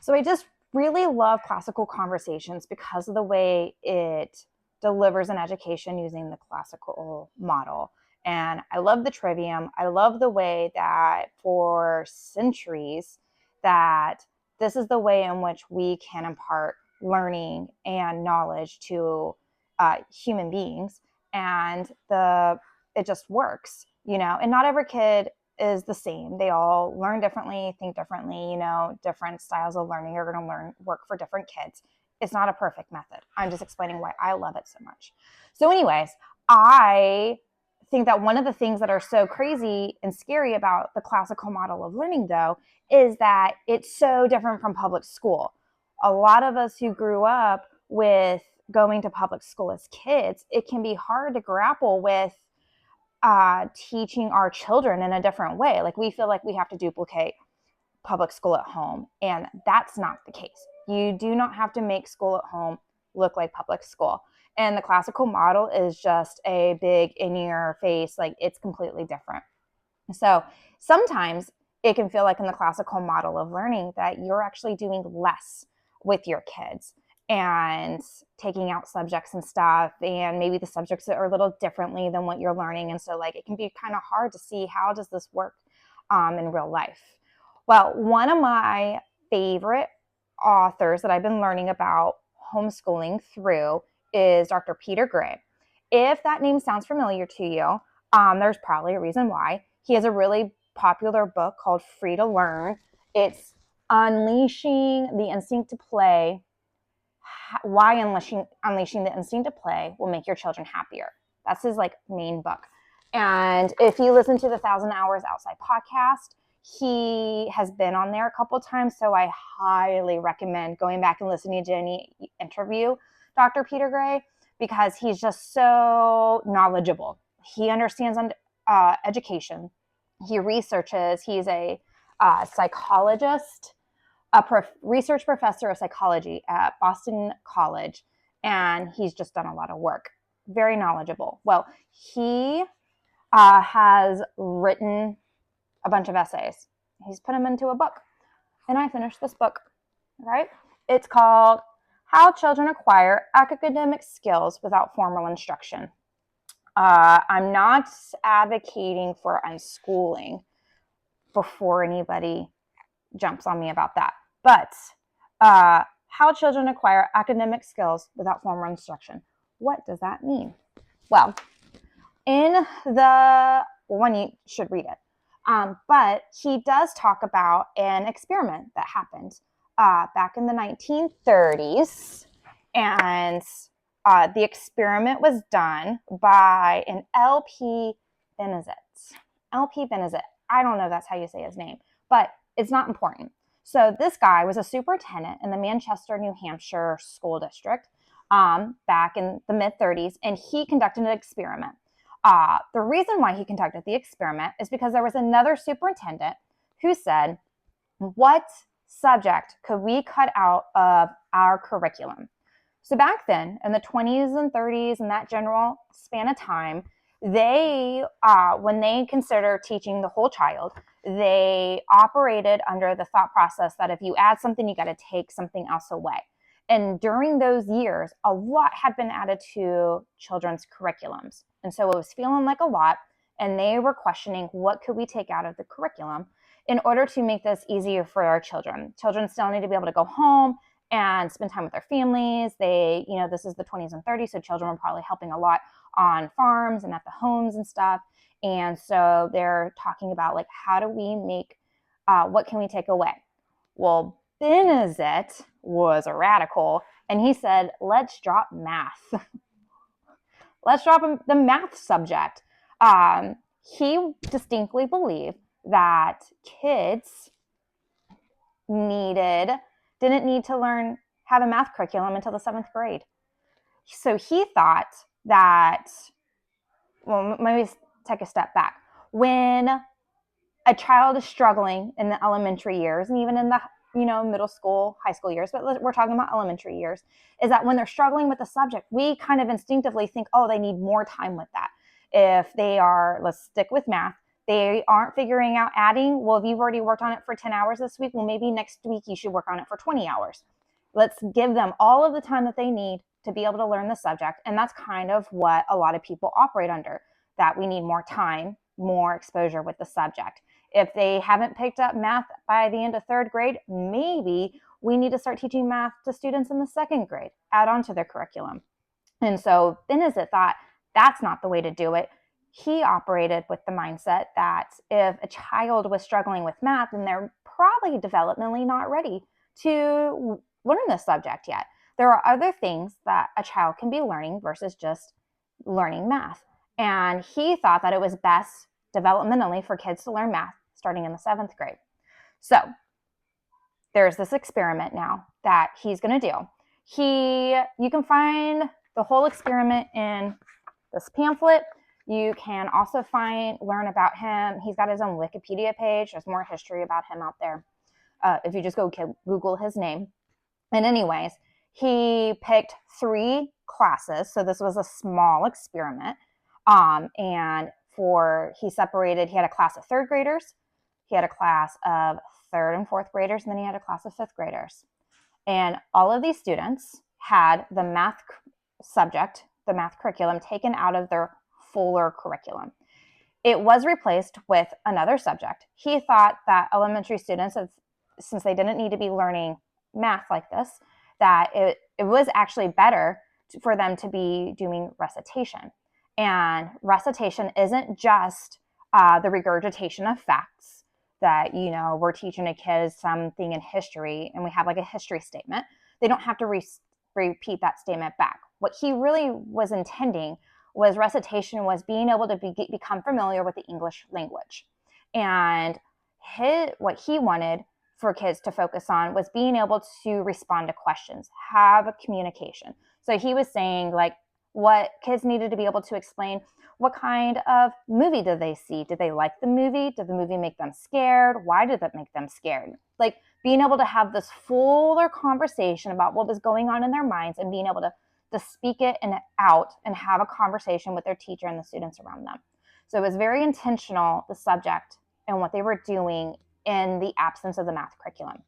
So I just really love classical conversations because of the way it delivers an education using the classical model. And I love the trivium. I love the way that for centuries that this is the way in which we can impart learning and knowledge to human beings. And it just works, and not every kid is the same. They all learn differently, think differently, different styles of learning are going to work for different kids. It's not a perfect method. I'm just explaining why I love it so much. So anyways, I think that one of the things that are so crazy and scary about the classical model of learning, though, is that it's so different from public school. A lot of us who grew up with going to public school as kids, it can be hard to grapple with teaching our children in a different way. Like we feel like we have to duplicate public school at home, and that's not the case. You do not have to make school at home look like public school. And the classical model is just a big in your face, like it's completely different. So sometimes it can feel like in the classical model of learning that you're actually doing less with your kids and taking out subjects and stuff, and maybe the subjects are a little differently than what you're learning. And so like it can be kind of hard to see how does this work in real life. Well, one of my favorite authors that I've been learning about homeschooling through is Dr. Peter Gray. If that name sounds familiar to you, there's probably a reason why. He has a really popular book called Free to Learn. It's Unleashing the Instinct to Play, why unleashing the instinct to play will make your children happier. That's his main book. And if you listen to the 1,000 Hours Outside podcast, he has been on there a couple times. So I highly recommend going back and listening to any interview Dr. Peter Gray, because he's just so knowledgeable. He understands education. He researches. He's a psychologist, research professor of psychology at Boston College, and he's just done a lot of work. Very knowledgeable. Well, he has written a bunch of essays. He's put them into a book, and I finished this book. Right? It's called How Children Acquire Academic Skills Without Formal Instruction. I'm not advocating for unschooling before anybody jumps on me about that. But how children acquire academic skills without formal instruction. What does that mean? Well, in the one, you should read it. But he does talk about an experiment that happened back in the 1930s. And the experiment was done by an L.P. Benezet. L.P. Benezet. I don't know if that's how you say his name, but it's not important. So this guy was a superintendent in the Manchester, New Hampshire school district back in the mid-30s, and he conducted an experiment. The reason why he conducted the experiment is because there was another superintendent who said, what subject could we cut out of our curriculum? So back then, in the 20s and 30s, and that general span of time, they, when they consider teaching the whole child, they operated under the thought process that if you add something, you got to take something else away. And during those years, a lot had been added to children's curriculums. And so it was feeling like a lot, and they were questioning what could we take out of the curriculum in order to make this easier for our children. Children still need to be able to go home and spend time with their families. They, this is the 20s and 30s, so children were probably helping a lot on farms and at the homes and stuff. And so they're talking about how do we make, what can we take away? Well, Benezet was a radical, and he said, let's drop math. Let's drop the math subject. He distinctly believed that kids didn't need to have a math curriculum until the 7th grade. So he thought that, well, maybe take a step back. When a child is struggling in the elementary years, and even in the middle school, high school years, but we're talking about elementary years, is that when they're struggling with the subject, we kind of instinctively think, oh, they need more time with that. If they are, let's stick with math, They aren't figuring out adding. Well, if you've already worked on it for 10 hours this week, well, maybe next week you should work on it for 20 hours. Let's give them all of the time that they need to be able to learn the subject. And that's kind of what a lot of people operate under, that we need more time, more exposure with the subject. If they haven't picked up math by the end of third grade, maybe we need to start teaching math to students in the second grade, add on to their curriculum. And so Benezet thought that's not the way to do it. He operated with the mindset that if a child was struggling with math, then they're probably developmentally not ready to learn this subject yet. There are other things that a child can be learning versus just learning math. And he thought that it was best developmentally for kids to learn math starting in the 7th grade. So there's this experiment now that he's going to do. You can find the whole experiment in this pamphlet. You can also learn about him. He's got his own Wikipedia page. There's more history about him out there if you just go Google his name. And anyways, he picked 3 classes. So this was a small experiment. And he had a class of 3rd graders. He had a class of 3rd and 4th graders, and then he had a class of 5th graders. And all of these students had the math subject, the math curriculum, taken out of their fuller curriculum. It was replaced with another subject. He thought that elementary students, since they didn't need to be learning math like this, that it was actually better for them to be doing recitation. And recitation isn't just the regurgitation of facts that, we're teaching a kid something in history and we have like a history statement. They don't have to repeat that statement back. What he really was intending was recitation was being able to become familiar with the English language. And what he wanted for kids to focus on was being able to respond to questions, have a communication. So he was saying what kids needed to be able to explain what kind of movie did they see? Did they like the movie? Did the movie make them scared? Why did it make them scared? Being able to have this fuller conversation about what was going on in their minds and being able to speak it out and have a conversation with their teacher and the students around them. So it was very intentional, the subject and what they were doing in the absence of the math curriculum.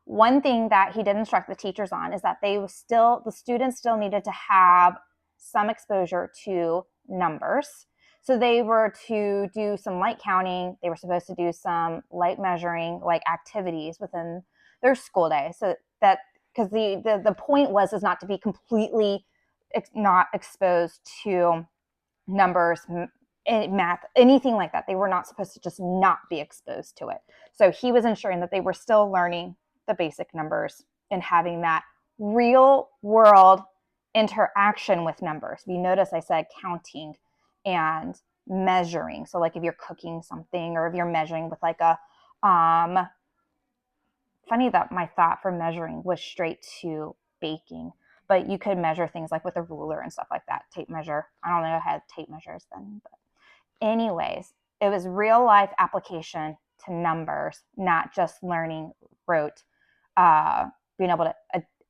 One thing that he did instruct the teachers on is that the students still needed to have some exposure to numbers. So they were to do some light counting. They were supposed to do some light measuring, activities within their school day. So that, because the point is not to be completely not exposed to numbers, math, anything like that. They were not supposed to just not be exposed to it. So he was ensuring that they were still learning the basic numbers and having that real world interaction with numbers. You notice I said counting and measuring. So if you're cooking something or if you're measuring with funny that my thought for measuring was straight to baking, but you could measure things with a ruler and stuff like that. Tape measure. I don't know if I had tape measures then, but anyways, it was real life application to numbers, not just learning rote, being able to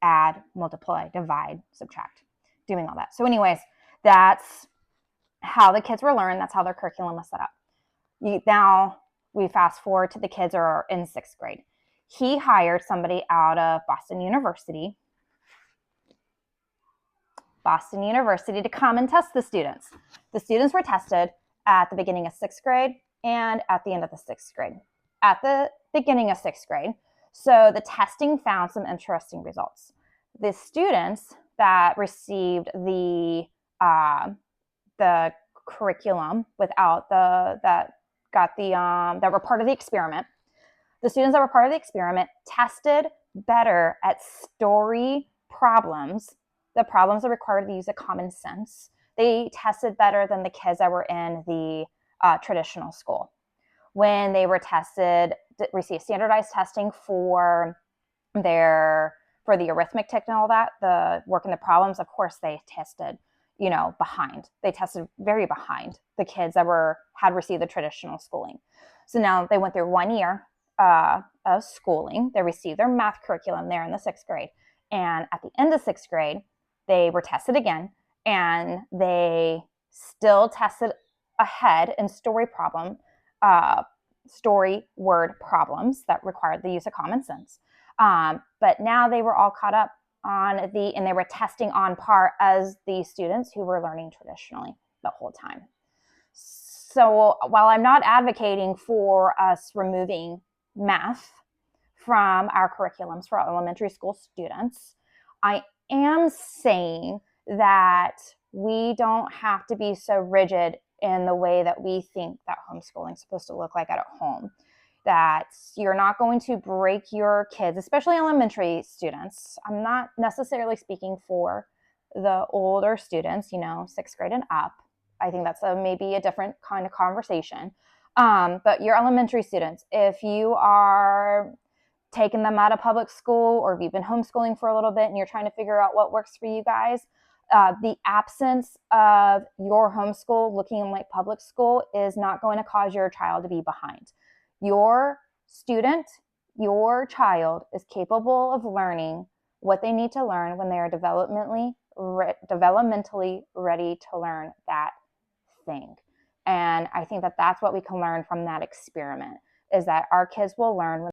add, multiply, divide, subtract, doing all that. So anyways, that's how the kids were learned. That's how their curriculum was set up. Now we fast forward to the kids are in 6th grade. He hired somebody out of Boston University to come and test the students. The students were tested at the beginning of 6th grade and at the end of the 6th grade. At the beginning of 6th grade, so the testing found some interesting results. The students that received the curriculum that were part of the experiment, the students that were part of the experiment tested better at story problems, the problems that required the use of common sense. They tested better than the kids that were in the traditional school. When they were tested, received standardized testing for the arithmetic and all that, the work in the problems, of course, they tested, behind. They tested very behind the kids that had received the traditional schooling. So now they went through 1 year of schooling. They received their math curriculum there in the 6th grade. And at the end of 6th grade, they were tested again, and they still tested ahead in story word problems that required the use of common sense. But now they were all caught up and they were testing on par as the students who were learning traditionally the whole time. So while I'm not advocating for us removing math from our curriculums for elementary school students, I am saying that we don't have to be so rigid in the way that we think that homeschooling is supposed to look like at home. That you're not going to break your kids, especially elementary students. I'm not necessarily speaking for the older students, 6th grade and up. I think that's maybe a different kind of conversation. But your elementary students, if you are taking them out of public school, or if you've been homeschooling for a little bit and you're trying to figure out what works for you guys, the absence of your homeschool looking like public school is not going to cause your child to be behind. Your student, your child is capable of learning what they need to learn when they are developmentally ready to learn that thing. And I think that that's what we can learn from that experiment, is that our kids will learn when